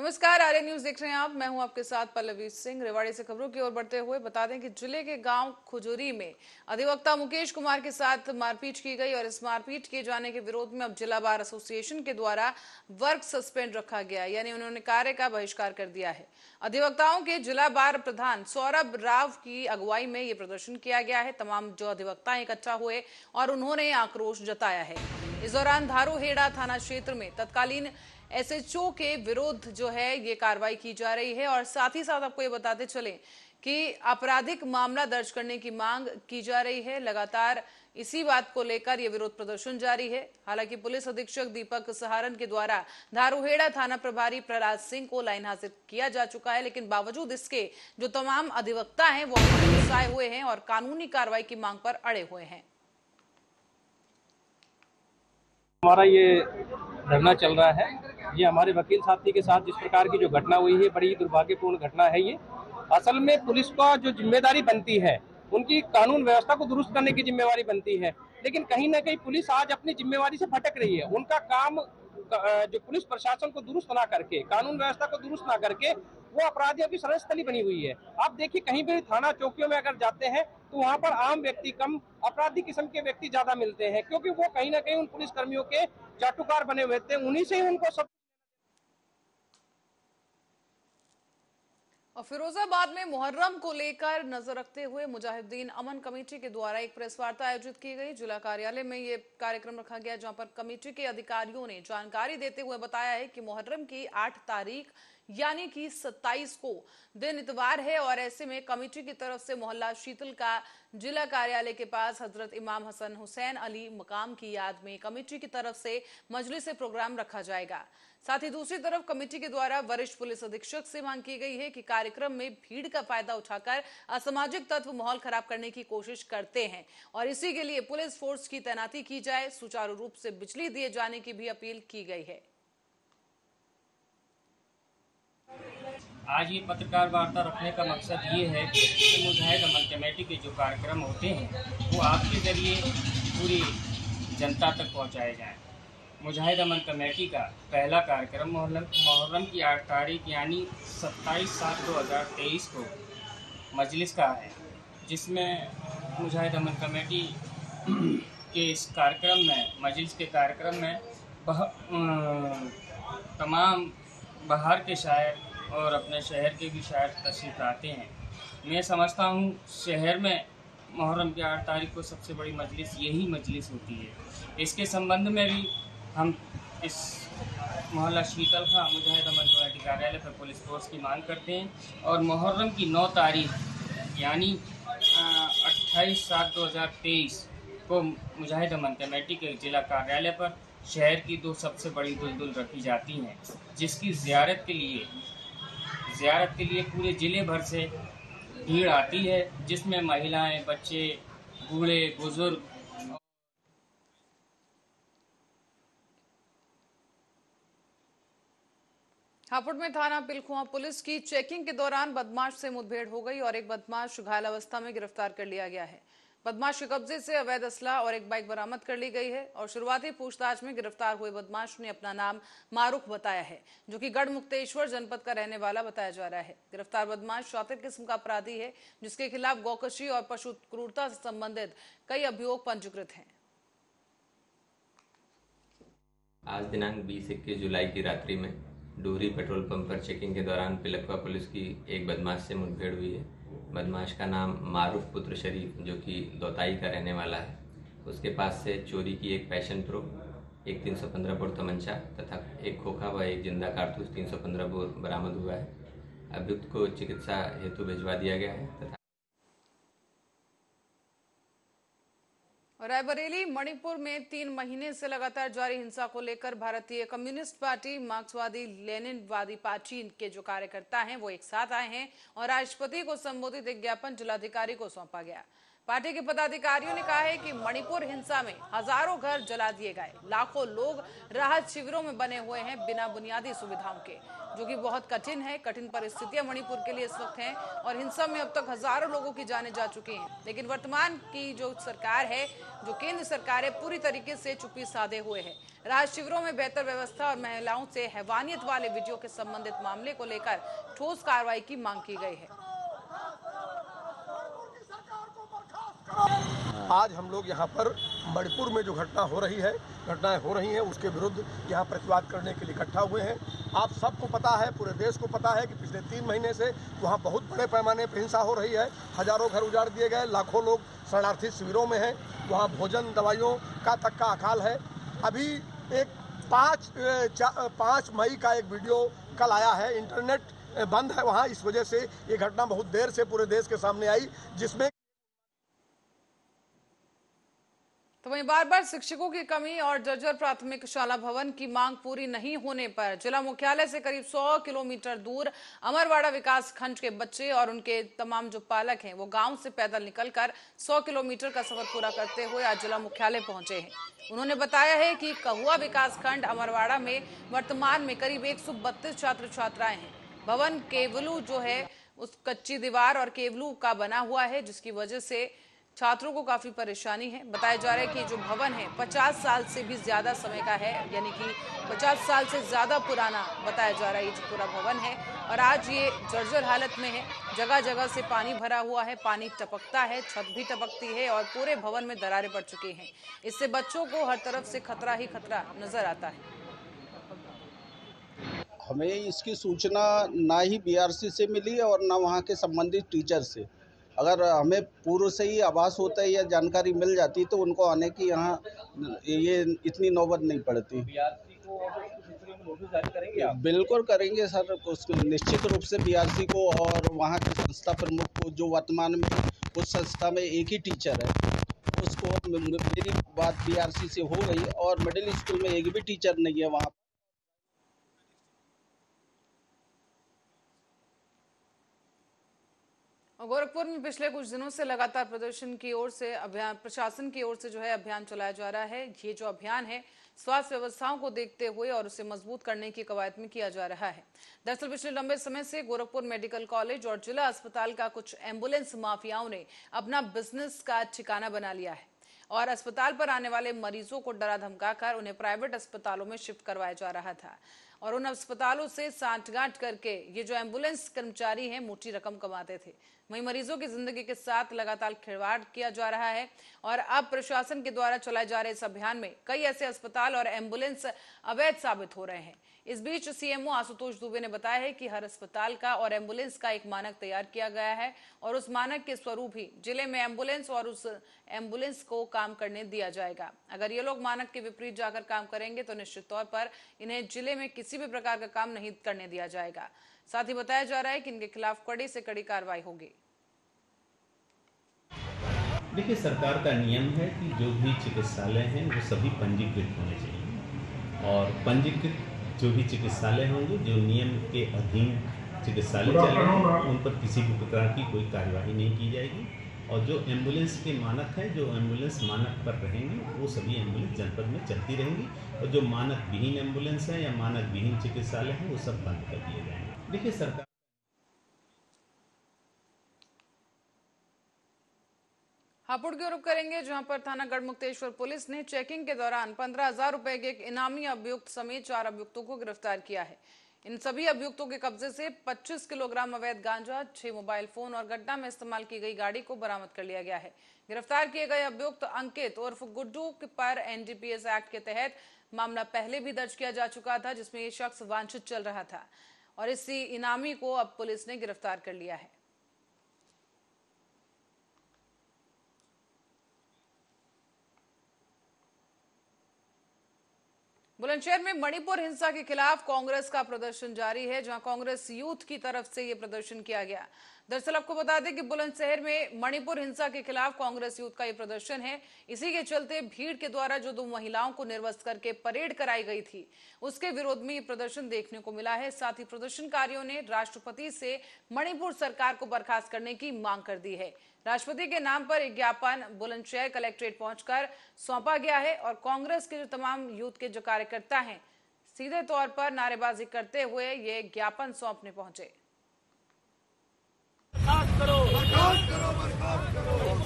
नमस्कार, आर्य न्यूज देख रहे हैं आप। मैं हूं आपके साथ पल्लवी सिंह। रेवाड़ी से खबरों की ओर बढ़ते हुए बता दें कि जिले के गांव खुजूरी में अधिवक्ता मुकेश कुमार के साथ मारपीट की गई और इस मारपीट किए जाने के विरोध में अब जिला बार एसोसिएशन के द्वारा वर्क सस्पेंड रखा गया, यानी उन्होंने कार्य का बहिष्कार कर दिया है। अधिवक्ताओं के जिला बार प्रधान सौरभ राव की अगुवाई में ये प्रदर्शन किया गया है। तमाम जो अधिवक्ता इकट्ठा हुए और उन्होंने आक्रोश जताया है। इस दौरान धारूहेड़ा थाना क्षेत्र में तत्कालीन एसएचओ के विरुद्ध जो है ये कार्रवाई की जा रही है और साथ ही साथ आपको ये बताते चलें कि आपराधिक मामला दर्ज करने की मांग की जा रही है। लगातार इसी बात को लेकर ये विरोध प्रदर्शन जारी है। हालांकि पुलिस अधीक्षक दीपक सहारन के द्वारा धारूहेड़ा थाना प्रभारी प्रहलाद सिंह को लाइन हाजिर किया जा चुका है, लेकिन बावजूद इसके जो तमाम अधिवक्ता हैं वो गुस्साए हुए हैं और कानूनी कार्रवाई की मांग पर अड़े हुए हैं। हमारा ये धरना चल रहा है, ये हमारे वकील साथी के साथ जिस प्रकार की जो घटना हुई है, बड़ी दुर्भाग्यपूर्ण घटना है। ये असल में पुलिस का जो जिम्मेदारी बनती है, उनकी कानून व्यवस्था को दुरुस्त करने की जिम्मेवारी बनती है, लेकिन कहीं ना कहीं पुलिस आज अपनी जिम्मेवारी से भटक रही है। उनका काम जो पुलिस प्रशासन को दुरुस्त ना करके, कानून व्यवस्था को दुरुस्त ना करके, वो अपराधियों की शरणस्थली बनी हुई है। आप देखिए, कहीं भी थाना चौकियों में अगर जाते हैं तो वहाँ पर आम व्यक्ति कम, अपराधी किस्म के व्यक्ति ज्यादा मिलते हैं, क्योंकि वो कहीं ना कहीं उन पुलिस कर्मियों के चाटुकार बने हुए थे, उन्हीं से ही उनको सब। और फिरोजाबाद में मुहर्रम को लेकर नजर रखते हुए मुजाहिदीन अमन कमेटी के द्वारा एक प्रेस वार्ता आयोजित की गई। जिला कार्यालय में ये कार्यक्रम रखा गया, जहां पर कमेटी के अधिकारियों ने जानकारी देते हुए बताया है कि मुहर्रम की 8 तारीख यानी कि 27 को दिन इतवार है और ऐसे में कमेटी की तरफ से मोहल्ला शीतल का जिला कार्यालय के पास हजरत इमाम हसन हुसैन अली मकाम की याद में कमेटी की तरफ से मजलिस प्रोग्राम रखा जाएगा। साथ ही दूसरी तरफ कमेटी के द्वारा वरिष्ठ पुलिस अधीक्षक से मांग की गई है कि कार्यक्रम में भीड़ का फायदा उठाकर असामाजिक तत्व माहौल खराब करने की कोशिश करते हैं और इसी के लिए पुलिस फोर्स की तैनाती की जाए, सुचारू रूप से बिजली दिए जाने की भी अपील की गई है। आज ये पत्रकार वार्ता रखने का मकसद ये है कि मुजाहिद अमन कमेटी के जो कार्यक्रम होते हैं वो आपके ज़रिए पूरी जनता तक पहुंचाए जाएं। मुजाहिद अमन कमेटी का पहला कार्यक्रम मुहर्रम की 8 तारीख यानी 27/7/2023 को मजलिस का है, जिसमें मुजाहिद अमन कमेटी के इस कार्यक्रम में, मजलिस के कार्यक्रम में तमाम बाहर के शायर और अपने शहर के भी शायर तशरीफ लाते हैं। मैं समझता हूँ शहर में मुहर्रम की 8 तारीख को सबसे बड़ी मजलिस यही मजलिस होती है। इसके संबंध में भी हम इस मोहल्ला शीतल का मुजाहिद अमन कमेटी कार्यालय पर पुलिस फोर्स की मांग करते हैं और मुहर्रम की 9 तारीख यानी 28/7/2023 को मुजाहिद अमन कमेटी के जिला कार्यालय पर शहर की 2 सबसे बड़ी दुलदुल रखी जाती हैं, जिसकी ज़ियारत के लिए पूरे ज़िले भर से भीड़ आती है, जिसमें महिलाएं, बच्चे, बूढ़े, बुजुर्ग। हापुड़ में थाना पिलखुआ पुलिस की चेकिंग के दौरान बदमाश से मुठभेड़ हो गई और एक बदमाश घायल अवस्था में गिरफ्तार कर लिया गया है। बदमाश के कब्जे से अवैध असला और एक बाइक बरामद कर ली गई है और शुरुआती पूछताछ में गिरफ्तार हुए बदमाश ने अपना नाम मारूख बताया है, जो कि गढ़ मुक्तेश्वर जनपद का रहने वाला बताया जा रहा है। गिरफ्तार बदमाश शातिर किस्म का अपराधी है, जिसके खिलाफ गौकशी और पशु क्रूरता से संबंधित कई अभियोग पंजीकृत हैं। आज दिनांक 20-21 जुलाई की रात्रि में डूरी पेट्रोल पंप पर चेकिंग के दौरान पिलखुआ पुलिस की एक बदमाश से मुठभेड़ हुई है। बदमाश का नाम मारूफ पुत्र शरीफ, जो कि दौताई का रहने वाला है। उसके पास से चोरी की एक पैशन प्रो, एक 315 बोर तमंचा तथा एक खोखा व एक जिंदा कारतूस 315 बोर बरामद हुआ है। अभियुक्त को चिकित्सा हेतु भिजवा दिया गया है तथा रायबरेली मणिपुर में 3 महीने से लगातार जारी हिंसा को लेकर भारतीय कम्युनिस्ट पार्टी, मार्क्सवादी लेनिनवादी पार्टी के जो कार्यकर्ता हैं वो एक साथ आए हैं और राष्ट्रपति को संबोधित एक ज्ञापन जिलाधिकारी को सौंपा गया। पार्टी के पदाधिकारियों ने कहा है कि मणिपुर हिंसा में हजारों घर जला दिए गए, लाखों लोग राहत शिविरों में बने हुए हैं बिना बुनियादी सुविधाओं के, जो कि बहुत कठिन है। कठिन परिस्थितियां मणिपुर के लिए इस वक्त हैं और हिंसा में अब तक हजारों लोगों की जानें जा चुकी हैं। लेकिन वर्तमान की जो सरकार है, जो केंद्र सरकार है, पूरी तरीके से चुप्पी साधे हुए है। राहत शिविरों में बेहतर व्यवस्था और महिलाओं से हैवानियत वाले वीडियो के संबंधित मामले को लेकर ठोस कार्रवाई की मांग की गई है। आज हम लोग यहाँ पर मणिपुर में जो घटनाएं हो रही हैं उसके विरुद्ध यहाँ प्रतिवाद करने के लिए इकट्ठा हुए हैं। आप सबको पता है, पूरे देश को पता है कि पिछले 3 महीने से वहाँ बहुत बड़े पैमाने पर हिंसा हो रही है। हजारों घर उजाड़ दिए गए, लाखों लोग शरणार्थी शिविरों में हैं, वहाँ भोजन दवाइयों का तक का अकाल है। अभी एक 5 मई का एक वीडियो कल आया है, इंटरनेट बंद है वहाँ, इस वजह से ये घटना बहुत देर से पूरे देश के सामने आई, जिसमें तो वहीं बार बार शिक्षकों की कमी और जर्जर प्राथमिक शाला भवन की मांग पूरी नहीं होने पर जिला मुख्यालय से करीब 100 किलोमीटर दूर अमरवाड़ा विकास खंड के बच्चे और उनके तमाम जो पालक हैं वो गांव से पैदल निकलकर 100 किलोमीटर का सफर पूरा करते हुए आज जिला मुख्यालय पहुंचे हैं। उन्होंने बताया है कि कहुआ विकास खंड अमरवाड़ा में वर्तमान में करीब 132 छात्र छात्राएं हैं। भवन केवलू जो है उस कच्ची दीवार और केवलू का बना हुआ है, जिसकी वजह से छात्रों को काफी परेशानी है। बताया जा रहा है कि जो भवन है 50 साल से भी ज्यादा समय का है, यानी कि 50 साल से ज्यादा पुराना बताया जा रहा है ये जो पूरा भवन है, और आज ये जर्जर हालत में है। जगह जगह से पानी भरा हुआ है, पानी टपकता है, छत भी टपकती है और पूरे भवन में दरारें पड़ चुकी हैं। इससे बच्चों को हर तरफ से खतरा ही खतरा नजर आता है। हमें इसकी सूचना ना ही बीआरसी से मिली और ना वहाँ के संबंधित टीचर से। अगर हमें पूर्व से ही आभास होता है या जानकारी मिल जाती तो उनको आने की यहाँ ये इतनी नौबत नहीं पड़ती। बीआरसी को नोटिस जारी करेंगे आप? बिल्कुल करेंगे सर, उसको निश्चित रूप से बीआरसी को और वहाँ के संस्था प्रमुख को, जो वर्तमान में उस संस्था में एक ही टीचर है, उसको मेरी बात बीआरसी से हो गई और मिडिल स्कूल में एक भी टीचर नहीं है वहाँ। गोरखपुर में पिछले कुछ दिनों से लगातार प्रशासन की ओर से जो है अभियान चलाया जा रहा है। ये जो अभियान है स्वास्थ्य व्यवस्थाओं को देखते हुए और उसे मजबूत करने की कवायद में किया जा रहा है। दरअसल पिछले लंबे समय से गोरखपुर मेडिकल कॉलेज और जिला अस्पताल का कुछ एम्बुलेंस माफियाओं ने अपना बिजनेस का ठिकाना बना लिया है और अस्पताल पर आने वाले मरीजों को डरा धमकाकर उन्हें प्राइवेट अस्पतालों में शिफ्ट करवाया जा रहा था और उन अस्पतालों से सांठगांठ करके ये जो एम्बुलेंस कर्मचारी हैं मोटी रकम कमाते थे। वहीं मरीजों की जिंदगी के साथ लगातार खिलवाड़ किया जा रहा है और अब प्रशासन के द्वारा चलाए जा रहे इस अभियान में कई ऐसे अस्पताल और एम्बुलेंस अवैध साबित हो रहे हैं। इस बीच सीएमओ आशुतोष दुबे ने बताया है कि हर अस्पताल का और एम्बुलेंस का एक मानक तैयार किया गया है और उस मानक के स्वरूप ही जिले में एम्बुलेंस और उस एम्बुलेंस को काम करने दिया जाएगा। अगर ये लोग मानक के विपरीत जाकर काम करेंगे तो निश्चित तौर पर इन्हें जिले में किसी भी प्रकार का काम नहीं करने दिया जाएगा। साथ ही बताया जा रहा है कि इनके खिलाफ कड़ी से कड़ी कार्रवाई होगी। देखिए, सरकार का नियम है कि जो भी चिकित्सालय हैं वो सभी पंजीकृत होने चाहिए और पंजीकृत जो भी चिकित्सालय होंगे, जो नियम के अधीन चिकित्सालय चल रहे हैं, उन पर किसी भी प्रकार की कोई कार्यवाही नहीं की जाएगी और जो एम्बुलेंस के मानक हैं, जो एम्बुलेंस मानक पर रहेंगे, वो सभी एम्बुलेंस जनपद में चलती रहेंगी और जो मानक विहीन एम्बुलेंस हैं या मानक विहीन चिकित्सालय हैं वो सब बंद कर दिए जाएंगे। देखिए, सरकार हापुड़ की रुख करेंगे, जहां पर थाना गढ़मुक्तेश्वर पुलिस ने चेकिंग के दौरान 15,000 रुपए के एक इनामी अभियुक्त समेत 4 अभियुक्तों को गिरफ्तार किया है। इन सभी अभियुक्तों के कब्जे से 25 किलोग्राम अवैध गांजा, 6 मोबाइल फोन और घटना में इस्तेमाल की गई गाड़ी को बरामद कर लिया गया है। गिरफ्तार किए गए अभियुक्त अंकित उर्फ गुड्डू पर एनडीपीएस एक्ट के तहत मामला पहले भी दर्ज किया जा चुका था, जिसमें ये शख्स वांछित चल रहा था और इसी इनामी को अब पुलिस ने गिरफ्तार कर लिया है। बुलंदशहर में मणिपुर हिंसा के खिलाफ कांग्रेस का प्रदर्शन जारी है, जहां कांग्रेस यूथ की तरफ से यह प्रदर्शन किया गया। दरअसल आपको बता दें कि बुलंदशहर में मणिपुर हिंसा के खिलाफ कांग्रेस यूथ का ये प्रदर्शन है। इसी के चलते भीड़ के द्वारा जो 2 महिलाओं को निर्वस्त्र करके परेड कराई गई थी, उसके विरोध में ये प्रदर्शन देखने को मिला है। साथ ही प्रदर्शनकारियों ने राष्ट्रपति से मणिपुर सरकार को बर्खास्त करने की मांग कर दी है। राष्ट्रपति के नाम पर एक ज्ञापन बुलंदशहर कलेक्ट्रेट पहुंचकर सौंपा गया है और कांग्रेस के जो तमाम यूथ के जो कार्यकर्ता हैं, सीधे तौर पर नारेबाजी करते हुए ये ज्ञापन सौंपने पहुंचे।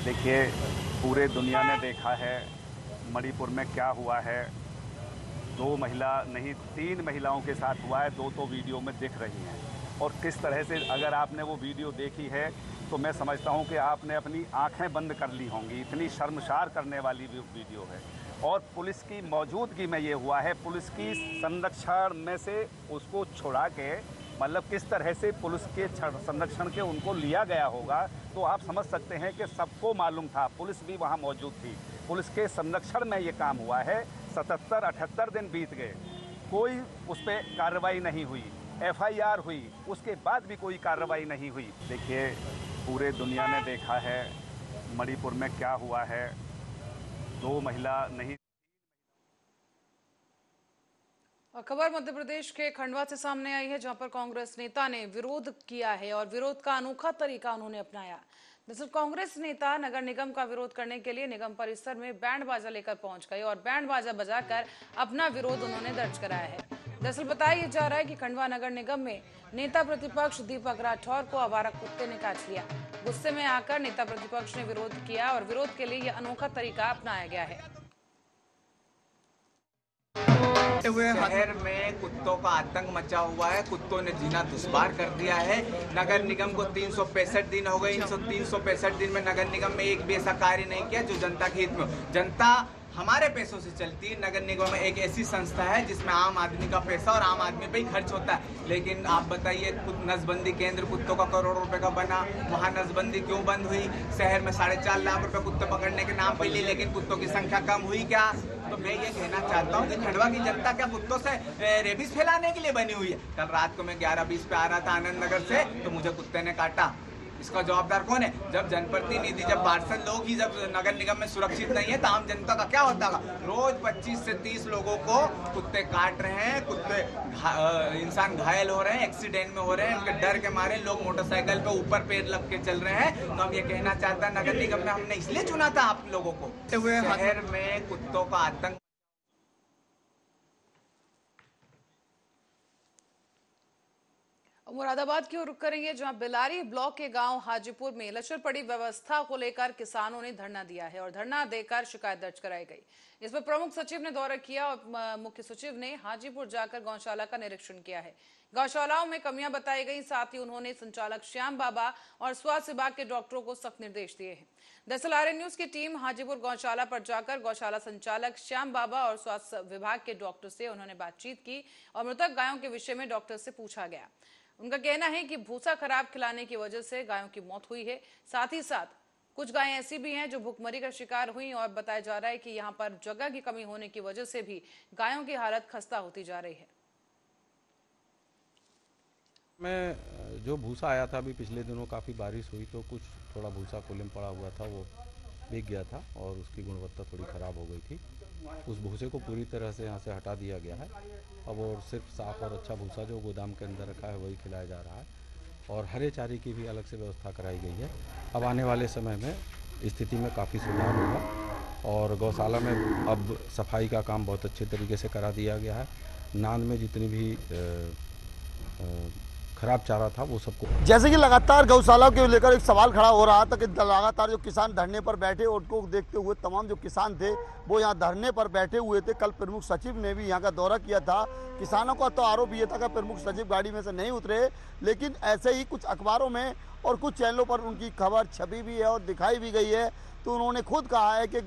देखिए, पूरे दुनिया ने देखा है मणिपुर में क्या हुआ है। 2 महिला नहीं 3 महिलाओं के साथ हुआ है। 2 तो वीडियो में दिख रही हैं और किस तरह से अगर आपने वो वीडियो देखी है तो मैं समझता हूँ कि आपने अपनी आंखें बंद कर ली होंगी। इतनी शर्मसार करने वाली वीडियो है और पुलिस की मौजूदगी में ये हुआ है। पुलिस की संरक्षण में से उसको छुड़ा के मतलब किस तरह से पुलिस के संरक्षण के उनको लिया गया होगा, तो आप समझ सकते हैं कि सबको मालूम था, पुलिस भी वहाँ मौजूद थी। पुलिस के संरक्षण में ये काम हुआ है। 77-78 दिन बीत गए, कोई उस पर कार्रवाई नहीं हुई। FIR हुई, उसके बाद भी कोई कार्रवाई नहीं हुई। देखिए, पूरे दुनिया ने देखा है मणिपुर में क्या हुआ है। 2 महिला नहीं। और खबर मध्य प्रदेश के खंडवा से सामने आई है, जहां पर कांग्रेस नेता ने विरोध किया है और विरोध का अनोखा तरीका उन्होंने अपनाया। दरअसल कांग्रेस नेता नगर निगम का विरोध करने के लिए निगम परिसर में बैंड बाजा लेकर पहुंच गए और बैंड बाजा बजाकर अपना विरोध उन्होंने दर्ज कराया है। दरअसल बताया जा रहा है कि खंडवा नगर निगम में नेता प्रतिपक्ष दीपक राठौर को आवारा कुत्ते ने काट लिया। गुस्से में आकर नेता प्रतिपक्ष ने विरोध किया और विरोध के लिए यह अनोखा तरीका अपनाया गया है। शहर में कुत्तों का आतंक मचा हुआ है। कुत्तों ने जीना दुश्वार कर दिया है। नगर निगम को 365 दिन हो गए। इन 365 दिन में नगर निगम में एक भी ऐसा कार्य नहीं किया जो जनता के हित में। जनता हमारे पैसों से चलती है। नगर निगम में एक ऐसी संस्था है जिसमें आम आदमी का पैसा और आम आदमी पे ही खर्च होता है। लेकिन आप बताइए, नसबंदी केंद्र कुत्तों का करोड़ों रुपए का बना, वहाँ नसबंदी क्यों बंद हुई? शहर में 4.5 लाख रुपए कुत्ते पकड़ने के नाम पे लिए, लेकिन कुत्तों की संख्या कम हुई क्या? तो मैं ये कहना चाहता हूँ कि खंडवा की जनता क्या कुत्तों से रेबीज फैलाने के लिए बनी हुई है? कल रात को मैं 11:20 पे आ रहा था आनंद नगर से, तो मुझे कुत्ते ने काटा। इसका जवाबदार कौन है? जब जनप्रतिनिधि, जब पार्षद लोग ही जब नगर निगम में सुरक्षित नहीं है तो आम जनता का क्या होता है? रोज 25 से 30 लोगों को कुत्ते काट रहे हैं, कुत्ते इंसान घायल हो रहे हैं, एक्सीडेंट में हो रहे हैं। उनके डर के मारे लोग मोटरसाइकिल पे ऊपर पैर लग के चल रहे हैं। तो हम ये कहना चाहते हैं, नगर निगम में हमने इसलिए चुना था आप लोगों को। शहर में कुत्तों का आतंक। मुरादाबाद की ओर रुख करेंगे, जहां बिलारी ब्लॉक के गांव हाजीपुर में लचर पड़ी व्यवस्था को लेकर किसानों ने धरना दिया है और धरना देकर शिकायत दर्ज कराई गई। इस पर प्रमुख सचिव ने दौरा किया और मुख्य सचिव ने हाजीपुर जाकर गौशाला का निरीक्षण किया है। गौशालाओं में कमियां बताई गई। साथ ही उन्होंने संचालक श्याम बाबा और स्वास्थ्य विभाग के डॉक्टरों को सख्त निर्देश दिए हैं। दरअसल आर्यन न्यूज की टीम हाजीपुर गौशाला पर जाकर गौशाला संचालक श्याम बाबा और स्वास्थ्य विभाग के डॉक्टर से उन्होंने बातचीत की और मृतक गायों के विषय में डॉक्टर से पूछा गया। उनका कहना है कि भूसा खराब खिलाने की वजह से गायों की मौत हुई है। साथ ही साथ कुछ गायें ऐसी भी हैं जो भूखमरी का शिकार हुई और बताया जा रहा है कि यहां पर जगह की कमी होने की वजह से भी गायों की हालत खस्ता होती जा रही है। मैं जो भूसा आया था, अभी पिछले दिनों काफ़ी बारिश हुई तो कुछ थोड़ा भूसा कोलम पड़ा हुआ था, वो बिक गया था और उसकी गुणवत्ता थोड़ी ख़राब हो गई थी। उस भूसे को पूरी तरह से यहाँ से हटा दिया गया है। अब और सिर्फ साफ़ और अच्छा भूसा जो गोदाम के अंदर रखा है वही खिलाया जा रहा है और हरे चारे की भी अलग से व्यवस्था कराई गई है। अब आने वाले समय में स्थिति में काफ़ी सुधार होगा और गौशाला में अब सफाई का काम बहुत अच्छे तरीके से करा दिया गया है। नान में जितनी भी खराब चारा था वो सबको। जैसे कि लगातार गौशाला के लेकर एक सवाल खड़ा हो रहा था कि लगातार जो किसान धरने पर बैठे, उनको देखते हुए तमाम जो किसान थे वो यहाँ धरने पर बैठे हुए थे। कल प्रमुख सचिव ने भी यहाँ का दौरा किया था। किसानों का तो आरोप ये था कि प्रमुख सचिव गाड़ी में से नहीं उतरे, लेकिन ऐसे ही कुछ अखबारों में और कुछ चैनलों पर उनकी खबर छपी भी है और दिखाई भी गई है। तो उन्होंने खुद कहा है कि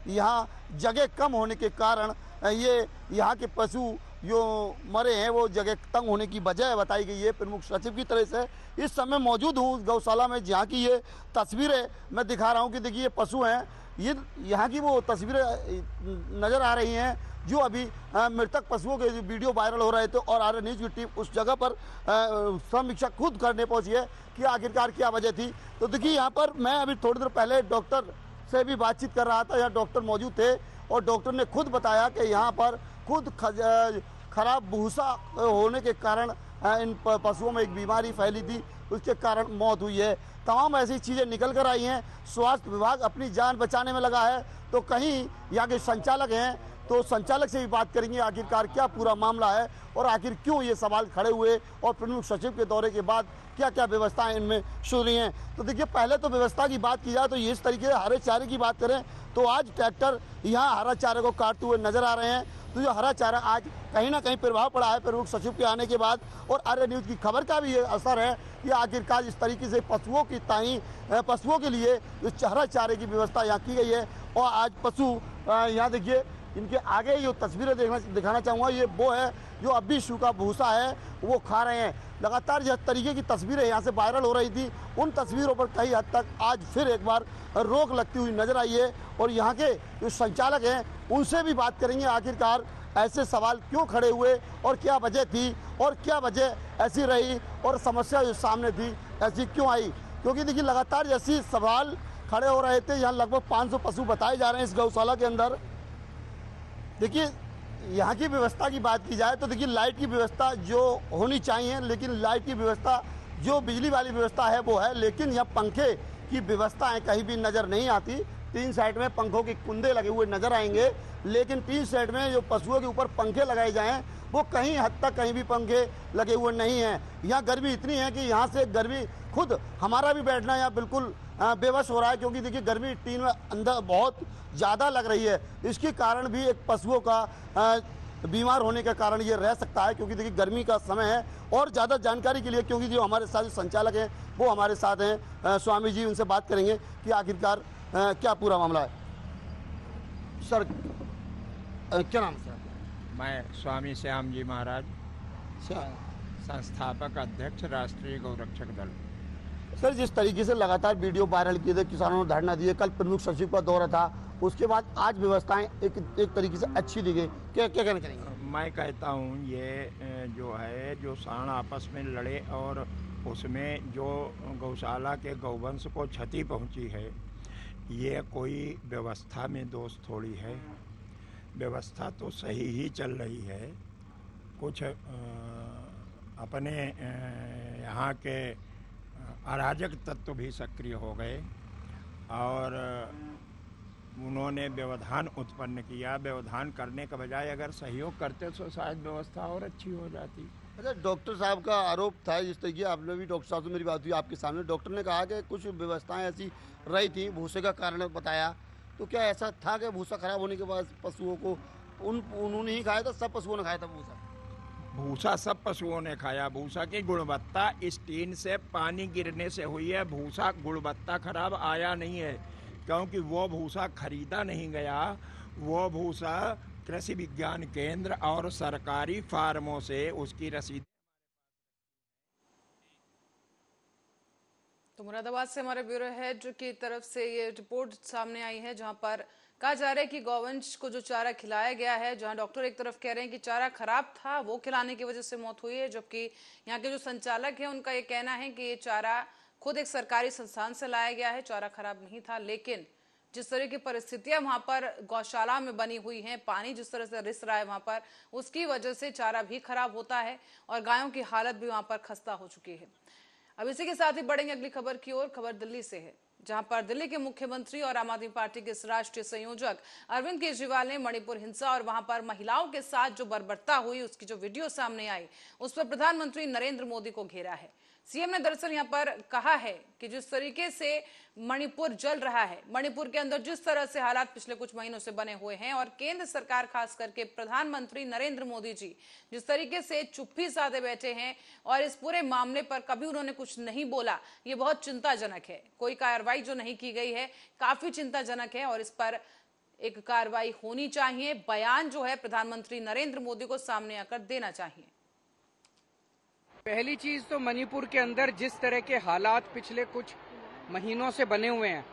यहाँ जगह कम होने के कारण ये यहाँ के पशु जो मरे हैं वो जगह तंग होने की वजह बताई गई है प्रमुख सचिव की तरफ से। इस समय मौजूद हूँ उस गौशाला में जहाँ की ये तस्वीरें मैं दिखा रहा हूँ कि देखिए ये पशु हैं, ये यहाँ की वो तस्वीरें नज़र आ रही हैं जो अभी मृतक पशुओं के वीडियो वायरल हो रहे थे और आर्य न्यूज़ की टीम उस जगह पर समीक्षा खुद करने पहुंची है कि आखिरकार क्या वजह थी। तो देखिए यहाँ पर मैं अभी थोड़ी देर पहले डॉक्टर से भी बातचीत कर रहा था, यहाँ डॉक्टर मौजूद थे और डॉक्टर ने खुद बताया कि यहाँ पर खुद खराब भूसा होने के कारण इन पशुओं में एक बीमारी फैली थी, उसके कारण मौत हुई है। तमाम ऐसी चीज़ें निकल कर आई हैं। स्वास्थ्य विभाग अपनी जान बचाने में लगा है, तो कहीं यहाँ के संचालक हैं तो संचालक से भी बात करेंगे आखिरकार क्या पूरा मामला है और आखिर क्यों ये सवाल खड़े हुए और प्रमुख सचिव के दौरे के बाद क्या क्या व्यवस्थाएं इनमें शुरू रही हैं। तो देखिए पहले तो व्यवस्था की बात की जाए तो ये इस तरीके से हरे चारे की बात करें तो आज ट्रैक्टर यहाँ हरा चारे को काटते हुए नजर आ रहे हैं। तो जो हरा चारा आज कहीं ना कहीं प्रभाव पड़ा है प्रमुख सचिव के आने के बाद और आर्य न्यूज़ की खबर का भी ये असर है कि आखिरकार इस तरीके से पशुओं के लिए जो हरा चारे की व्यवस्था यहाँ की गई है। और आज पशु यहाँ देखिए इनके आगे जो तस्वीरें दिखाना चाहूँगा, ये वो है जो अब भी सूखा भूसा है वो खा रहे हैं। लगातार जिस तरीके की तस्वीरें यहाँ से वायरल हो रही थी उन तस्वीरों पर कई हद तक आज फिर एक बार रोक लगती हुई नजर आई है और यहाँ के जो संचालक हैं उनसे भी बात करेंगे आखिरकार ऐसे सवाल क्यों खड़े हुए और क्या वजह थी और क्या वजह ऐसी रही और समस्या जो सामने थी ऐसी क्यों आई। क्योंकि देखिए लगातार जैसी सवाल खड़े हो रहे थे, यहाँ लगभग 500 पशु बताए जा रहे हैं इस गौशाला के अंदर। देखिए यहाँ की व्यवस्था की बात की जाए तो देखिए लाइट की व्यवस्था जो होनी चाहिए, लेकिन लाइट की व्यवस्था जो बिजली वाली व्यवस्था है वो है, लेकिन यहाँ पंखे की व्यवस्थाएं कहीं भी नज़र नहीं आती। 3 साइड में पंखों के कुंदे लगे हुए नजर आएंगे, लेकिन 3 साइड में जो पशुओं के ऊपर पंखे लगाए जाएं वो कहीं हद तक कहीं भी पंखे लगे हुए नहीं हैं। यहाँ गर्मी इतनी है कि यहाँ से गर्मी खुद हमारा भी बैठना यहाँ बिल्कुल बेबस हो रहा है, क्योंकि देखिए गर्मी टीन में अंदर बहुत ज़्यादा लग रही है। इसके कारण भी एक पशुओं का बीमार होने का कारण ये रह सकता है, क्योंकि देखिए गर्मी का समय है। और ज़्यादा जानकारी के लिए क्योंकि जो हमारे साथ संचालक हैं वो हमारे साथ हैं स्वामी जी, उनसे बात करेंगे कि आखिरकार क्या पूरा मामला है। सर क्या नाम सर? मैं स्वामी श्याम जी महाराज, संस्थापक अध्यक्ष राष्ट्रीय गौरक्षक दल। सर जिस तरीके से लगातार वीडियो वायरल किए थे, किसानों ने धरना दिए, कल प्रमुख सचिव का दौरा था, उसके बाद आज व्यवस्थाएं एक तरीके से अच्छी दी गई, क्या कहना चाहेंगे? मैं कहता हूँ ये जो है जो सांड आपस में लड़े और उसमें जो गौशाला के गौवंश को क्षति पहुँची है, ये कोई व्यवस्था में दोष थोड़ी है। व्यवस्था तो सही ही चल रही है। कुछ अपने यहाँ के अराजक तत्व भी सक्रिय हो गए और उन्होंने व्यवधान उत्पन्न किया। व्यवधान करने के बजाय अगर सहयोग करते तो शायद व्यवस्था और अच्छी हो जाती। अच्छा, डॉक्टर साहब का आरोप था, जिस तरीके आपने भी डॉक्टर साहब से मेरी बात हुई आपके सामने, डॉक्टर ने कहा कि कुछ व्यवस्थाएं ऐसी रही थी, भूसे का कारण बताया, तो क्या ऐसा था कि भूसा खराब होने के बाद पशुओं को उन्होंने ही खाया था, सब पशुओं ने खाया था भूसा? भूसा सब पशुओं ने खाया। भूसा की गुणवत्ता इस टीन से पानी गिरने से हुई है। भूसा गुणवत्ता खराब आया नहीं है, क्योंकि वो भूसा खरीदा नहीं गया। वो भूसा कृषि विज्ञान केंद्र और सरकारी फार्मों से उसकी रसीद। तो मुरादाबाद से हमारे ब्यूरो हेड की तरफ से ये रिपोर्ट सामने आई है, जहां पर कहा जा रहा है कि गौवंश को जो चारा खिलाया गया है, जहां डॉक्टर एक तरफ कह रहे हैं कि चारा खराब था, वो खिलाने की वजह से मौत हुई है, जबकि यहाँ के जो संचालक हैं उनका ये कहना है कि ये चारा खुद एक सरकारी संस्थान से लाया गया है, चारा खराब नहीं था। लेकिन जिस तरह की परिस्थितियां वहां पर गौशाला में बनी हुई हैं, पानी जिस तरह से रिस रहा है वहां पर, उसकी वजह से चारा भी खराब होता है और गायों की हालत भी वहां पर खस्ता हो चुकी है। अब इसी के साथ ही बढ़ेंगे अगली खबर की ओर। खबर दिल्ली से है, जहां पर दिल्ली के मुख्यमंत्री और आम आदमी पार्टी के राष्ट्रीय संयोजक अरविंद केजरीवाल ने मणिपुर हिंसा और वहां पर महिलाओं के साथ जो बर्बरता हुई उसकी जो वीडियो सामने आई, उस पर प्रधानमंत्री नरेंद्र मोदी को घेरा है। सीएम ने दरअसल यहां पर कहा है कि जिस तरीके से मणिपुर जल रहा है, मणिपुर के अंदर जिस तरह से हालात पिछले कुछ महीनों से बने हुए हैं, और केंद्र सरकार खास करके प्रधानमंत्री नरेंद्र मोदी जी जिस तरीके से चुप्पी साधे बैठे हैं और इस पूरे मामले पर कभी उन्होंने कुछ नहीं बोला, ये बहुत चिंताजनक है। कोई कार्रवाई जो नहीं की गई है काफी चिंताजनक है और इस पर एक कार्रवाई होनी चाहिए। बयान जो है प्रधानमंत्री नरेंद्र मोदी को सामने आकर देना चाहिए। पहली चीज तो मणिपुर के अंदर जिस तरह के हालात पिछले कुछ महीनों से बने हुए हैं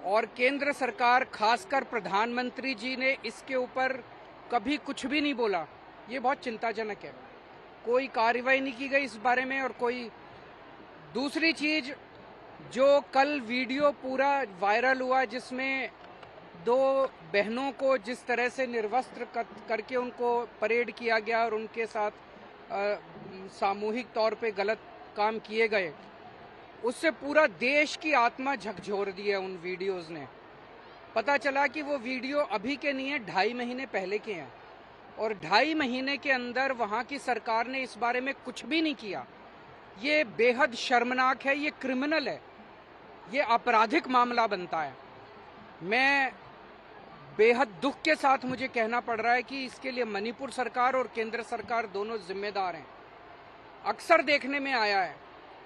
और केंद्र सरकार खासकर प्रधानमंत्री जी ने इसके ऊपर कभी कुछ भी नहीं बोला, ये बहुत चिंताजनक है। कोई कार्रवाई नहीं की गई इस बारे में। और कोई दूसरी चीज, जो कल वीडियो पूरा वायरल हुआ जिसमें 2 बहनों को जिस तरह से निर्वस्त्र करके उनको परेड किया गया और उनके साथ सामूहिक तौर पे गलत काम किए गए, उससे पूरा देश की आत्मा झकझोर दी है उन वीडियोस ने। पता चला कि वो वीडियो अभी के नहीं है, 2.5 महीने पहले के हैं और 2.5 महीने के अंदर वहाँ की सरकार ने इस बारे में कुछ भी नहीं किया। ये बेहद शर्मनाक है, ये क्रिमिनल है, ये आपराधिक मामला बनता है। मैं बेहद दुख के साथ मुझे कहना पड़ रहा है कि इसके लिए मणिपुर सरकार और केंद्र सरकार दोनों जिम्मेदार हैं। अक्सर देखने में आया है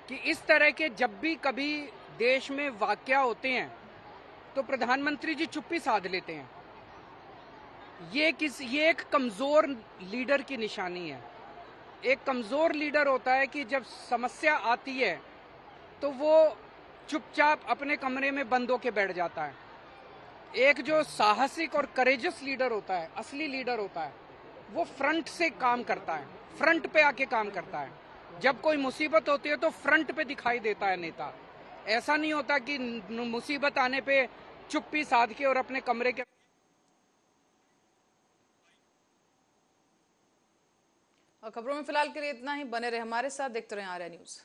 कि इस तरह के जब भी कभी देश में वाकया होते हैं तो प्रधानमंत्री जी चुप्पी साध लेते हैं। ये एक कमजोर लीडर की निशानी है। एक कमजोर लीडर होता है कि जब समस्या आती है तो वो चुपचाप अपने कमरे में बंद होके बैठ जाता है। एक जो साहसिक और करेजस लीडर होता है, असली लीडर होता है, वो फ्रंट से काम करता है, फ्रंट पे आके काम करता है। जब कोई मुसीबत होती है तो फ्रंट पे दिखाई देता है नेता। ऐसा नहीं होता कि मुसीबत आने पे चुप्पी साध के और अपने कमरे के। और खबरों में फिलहाल के लिए इतना ही। बने रहे हमारे साथ, देखते रहे आर्या न्यूज।